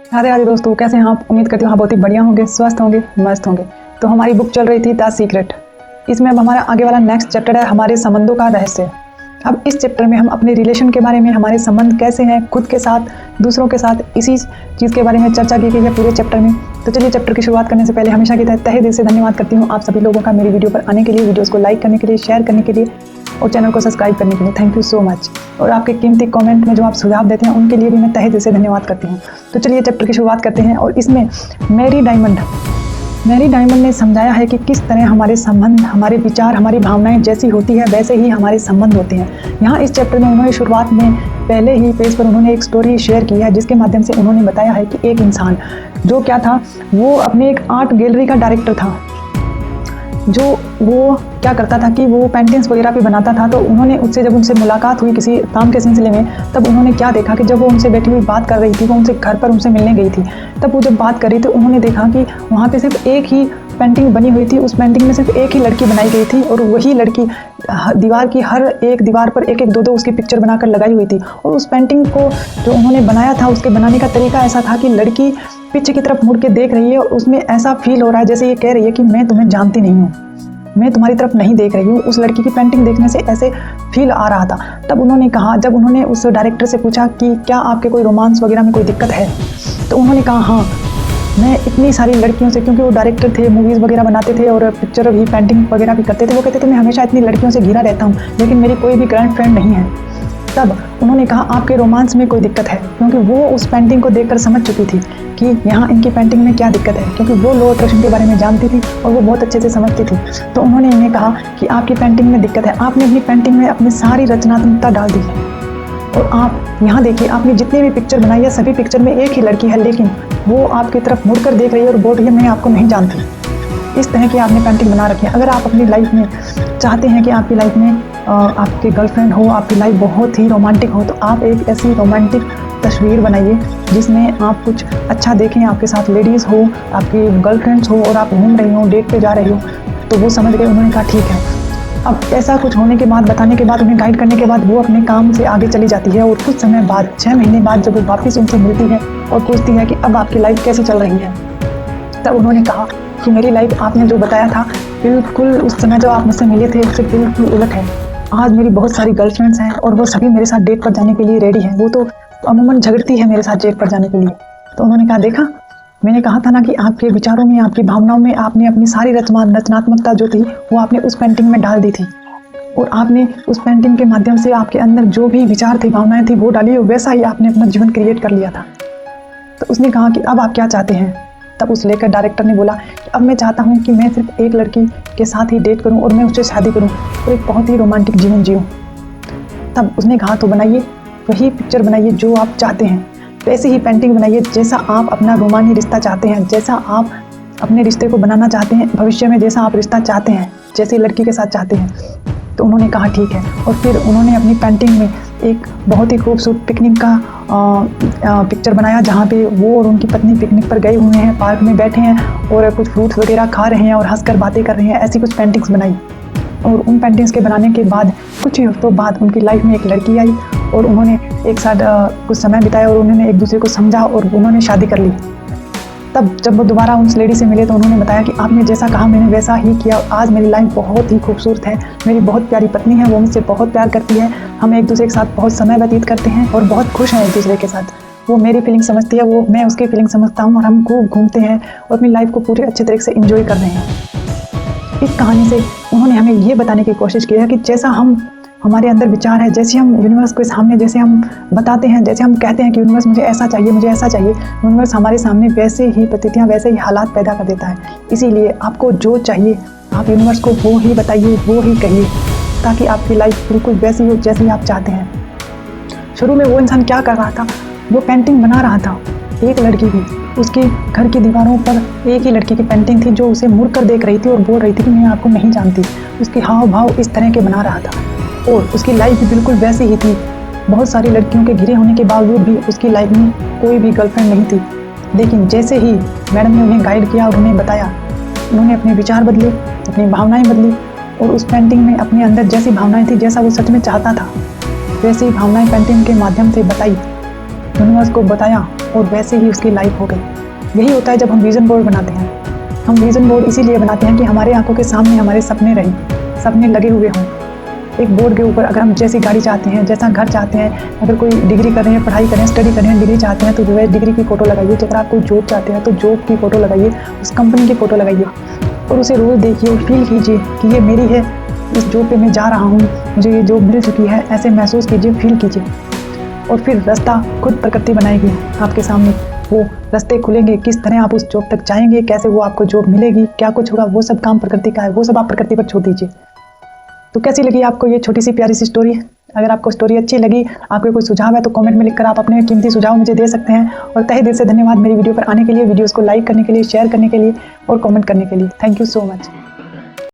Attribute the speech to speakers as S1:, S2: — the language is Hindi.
S1: राधे राधे दोस्तों, कैसे हैं आप? उम्मीद करती हूँ आप बहुत ही बढ़िया होंगे, स्वस्थ होंगे, मस्त होंगे। तो हमारी बुक चल रही थी द सीक्रेट। इसमें अब हमारा आगे वाला नेक्स्ट चैप्टर है हमारे संबंधों का रहस्य। अब इस चैप्टर में हम अपने रिलेशन के बारे में, हमारे संबंध कैसे हैं खुद के साथ, दूसरों के साथ, इसी चीज़ के बारे में चर्चा की गई है पूरे चैप्टर में। तो चलिए चैप्टर की शुरुआत करने से पहले हमेशा की तरह तहे दिल से धन्यवाद करती हूँ आप सभी लोगों का मेरी वीडियो पर आने के लिए, वीडियोज़ को लाइक करने के लिए, शेयर करने के लिए और चैनल को सब्सक्राइब करने के लिए। Thank you so much. और आपके कीमती कमेंट में जो आप सुझाव देते हैं उनके लिए भी मैं तहे दिल से धन्यवाद करती हूँ। तो चलिए चैप्टर की शुरुआत करते हैं। और इसमें मैरी डायमंड ने समझाया है कि किस तरह हमारे संबंध, हमारे विचार, हमारी भावनाएं जैसी होती है वैसे ही हमारे संबंध होते हैं। यहाँ इस चैप्टर में उन्होंने शुरुआत में पहले ही पेज पर उन्होंने एक स्टोरी शेयर की है जिसके माध्यम से उन्होंने बताया है कि एक इंसान जो क्या था, वो अपने एक आर्ट गैलरी का डायरेक्टर था। जो वो क्या करता था कि वो पेंटिंग्स वगैरह भी बनाता था। तो उन्होंने उससे जब उनसे मुलाकात हुई किसी काम के सिलसिले में, तब उन्होंने क्या देखा कि जब वो उनसे बैठी हुई बात कर रही थी, वो उनसे घर पर उनसे मिलने गई थी, तब वो जब बात कर रही थी उन्होंने देखा कि वहाँ पे सिर्फ एक ही पेंटिंग बनी हुई थी। उस पेंटिंग में सिर्फ एक ही लड़की बनाई गई थी और वही लड़की दीवार की हर एक दीवार पर एक एक दो उसकी पिक्चर बनाकर लगाई हुई थी। और उस पेंटिंग को जो उन्होंने बनाया था, उसके बनाने का तरीका ऐसा था कि लड़की पीछे की तरफ मुड़ के देख रही है और उसमें ऐसा फील हो रहा है जैसे ये कह रही है कि मैं तुम्हें जानती नहीं हूँ, मैं तुम्हारी तरफ नहीं देख रही हूँ। उस लड़की की पेंटिंग देखने से ऐसे फील आ रहा था। तब उन्होंने कहा, जब उन्होंने उस डायरेक्टर से पूछा कि क्या आपके कोई रोमांस वगैरह में कोई दिक्कत है, तो उन्होंने कहा हाँ, मैं इतनी सारी लड़कियों से, क्योंकि वो डायरेक्टर थे, मूवीज़ वगैरह बनाते थे और पिक्चर भी, पेंटिंग वगैरह भी करते थे, वो कहते थे मैं हमेशा इतनी लड़कियों से घिरा रहता हूँ लेकिन मेरी कोई भी गर्ल फ्रेंड नहीं है। तब उन्होंने कहा आपके रोमांस में कोई दिक्कत है, क्योंकि वो उस पेंटिंग को देखकर समझ चुकी थी कि यहाँ इनकी पेंटिंग में क्या दिक्कत है, क्योंकि वो लॉ अट्रैक्शन के बारे में जानती थी और वो बहुत अच्छे से समझती थी। तो उन्होंने इन्हें कहा कि आपकी पेंटिंग में दिक्कत है, आपने अपनी पेंटिंग में अपनी सारी रचनात्मकता डाल दी है। और आप यहाँ देखिए, आपने जितनी भी पिक्चर बनाई है सभी पिक्चर में एक ही लड़की है, लेकिन वो आपकी तरफ मुड़कर देख रही है और बोल रही है मैं आपको नहीं जानती। इस तरह की आपने पेंटिंग बना रखी है। अगर आप अपनी लाइफ में चाहते हैं कि आपकी लाइफ में आपकी गर्लफ्रेंड हो, आपकी लाइफ बहुत ही रोमांटिक हो, तो आप एक ऐसी रोमांटिक तस्वीर बनाइए जिसमें आप कुछ अच्छा देखें, आपके साथ लेडीज़ हो, आपकी गर्लफ्रेंड्स हो और आप घूम रही हो, डेट पे जा रही हो। तो वो समझ गए, उन्होंने कहा ठीक है। अब ऐसा कुछ होने के बाद, बताने के बाद, उन्हें गाइड करने के बाद वो अपने काम से आगे चली जाती है। और कुछ समय बाद, 6 महीने बाद, जब वो वापस उनसे मिलती है और पूछती है कि अब आपकी लाइफ कैसी चल रही है, तब उन्होंने कहा कि मेरी लाइफ आपने जो बताया था बिल्कुल उस समय जो आप मुझसे मिले थे उससे बिल्कुल उलट है। आज मेरी बहुत सारी गर्लफ्रेंड्स हैं और वो सभी मेरे साथ डेट पर जाने के लिए रेडी हैं। वो तो अमूमन झगड़ती है मेरे साथ डेट पर जाने के लिए। तो उन्होंने कहा देखा, मैंने कहा था ना कि आपके विचारों में, आपकी भावनाओं में आपने अपनी सारी रचनात्मकता जो थी वो आपने उस पेंटिंग में डाल दी थी। और आपने उस पेंटिंग के माध्यम से आपके अंदर जो भी विचार थे, भावनाएं थी, वो डाली और वैसा ही आपने अपना जीवन क्रिएट कर लिया था। तो उसने कहा कि अब आप क्या चाहते हैं? तब उस लेकर डायरेक्टर ने बोला कि अब मैं चाहता हूँ कि मैं सिर्फ एक लड़की के साथ ही डेट करूँ और मैं उससे शादी करूँ और एक बहुत ही रोमांटिक जीवन जीऊँ। तब उसने कहा तो बनाइए, वही पिक्चर बनाइए जो आप चाहते हैं, वैसे ही पेंटिंग बनाइए जैसा आप अपना रोमानी रिश्ता चाहते हैं, जैसा आप अपने रिश्ते को बनाना चाहते हैं भविष्य में, जैसा आप रिश्ता चाहते हैं, जैसी लड़की के साथ चाहते हैं। तो उन्होंने कहा ठीक है। और फिर उन्होंने अपनी पेंटिंग में एक बहुत ही खूबसूरत पिकनिक का पिक्चर बनाया जहाँ पे वो और उनकी पत्नी पिकनिक पर गए हुए हैं, पार्क में बैठे हैं और कुछ फ्रूट्स वगैरह खा रहे हैं और हंसकर बातें कर रहे हैं। ऐसी कुछ पेंटिंग्स बनाई। और उन पेंटिंग्स के बनाने के बाद कुछ ही हफ्तों बाद उनकी लाइफ में एक लड़की आई और उन्होंने एक साथ कुछ समय बिताया और उन्होंने एक दूसरे को समझा और उन्होंने शादी कर ली। तब जब वो दोबारा उस लेडी से मिले तो उन्होंने बताया कि आपने जैसा कहा मैंने वैसा ही किया। आज मेरी लाइफ बहुत ही खूबसूरत है, मेरी बहुत प्यारी पत्नी है, वो मुझसे बहुत प्यार करती है, हम एक दूसरे के साथ बहुत समय व्यतीत करते हैं और बहुत खुश हैं एक दूसरे के साथ। वो मेरी फीलिंग समझती है, वो मैं उसकी फीलिंग समझता हूँ और हम खूब घूमते हैं और अपनी लाइफ को पूरे अच्छे तरीके से एंजॉय कर रहे हैं। इस कहानी से उन्होंने हमें ये बताने की कोशिश की है कि जैसा हमारे अंदर विचार है, जैसे हम यूनिवर्स के सामने, जैसे हम बताते हैं, जैसे हम कहते हैं कि यूनिवर्स मुझे ऐसा चाहिए, मुझे ऐसा चाहिए, यूनिवर्स हमारे सामने वैसे ही परिस्थितियाँ, वैसे ही हालात पैदा कर देता है। इसीलिए आपको जो चाहिए आप यूनिवर्स को वो ही बताइए, वो ही कहिए, ताकि आपकी लाइफ बिल्कुल वैसी हो जैसी आप चाहते हैं। शुरू में वो इंसान क्या कर रहा था, वो पेंटिंग बना रहा था, एक लड़की की, उसके घर की दीवारों पर एक ही लड़की की पेंटिंग थी जो उसे मुड़ कर देख रही थी और बोल रही थी कि मैं आपको नहीं जानती। उसके हाव भाव इस तरह के बना रहा था और उसकी लाइफ भी बिल्कुल वैसी ही थी। बहुत सारी लड़कियों के घिरे होने के बावजूद भी उसकी लाइफ में कोई भी गर्लफ्रेंड नहीं थी। लेकिन जैसे ही मैडम ने उन्हें गाइड किया और उन्हें बताया, उन्होंने अपने विचार बदले, अपनी भावनाएं बदली और उस पेंटिंग में अपने अंदर जैसी भावनाएं थी, जैसा वो सच में चाहता था, वैसी भावनाएं पेंटिंग के माध्यम से बताई, यूनिवर्स को बताया और वैसे ही उसकी लाइफ हो गई। यही होता है जब हम विजन बोर्ड बनाते हैं। हम विजन बोर्ड इसीलिए बनाते हैं कि हमारे आंखों के सामने हमारे सपने रहें, सपने लगे हुए हों। एक बोर्ड के ऊपर अगर हम जैसी गाड़ी चाहते हैं, जैसा घर चाहते हैं, अगर कोई डिग्री कर रहे हैं, पढ़ाई कर रहे हैं, स्टडी कर रहे हैं, डिग्री चाहते हैं तो जो है डिग्री की फ़ोटो लगाइए। अगर आप कोई जॉब चाहते हैं तो जॉब की फ़ोटो लगाइए, उस कंपनी की फ़ोटो लगाइए और उसे रोज़ देखिए और फील कीजिए कि ये मेरी है, इस जॉब पे मैं जा रहा हूँ, मुझे ये जॉब मिल चुकी है, ऐसे महसूस कीजिए, फील कीजिए। और फिर रास्ता खुद प्रकृति बनाएगी आपके सामने। वो रास्ते खुलेंगे, किस तरह आप उस जॉब तक जाएंगे, कैसे वो आपको जॉब मिलेगी, क्या कुछ होगा, वो सब काम प्रकृति का है, वो सब आप प्रकृति पर छोड़ दीजिए। तो कैसी लगी आपको ये छोटी सी प्यारी सी स्टोरी? अगर आपको स्टोरी अच्छी लगी, आपके कोई सुझाव है तो कमेंट में लिखकर आप अपने कीमती सुझाव मुझे दे सकते हैं। और तहे दिल से धन्यवाद मेरी वीडियो पर आने के लिए, वीडियोस को लाइक करने के लिए, शेयर करने के लिए और कमेंट करने के लिए। Thank you so much.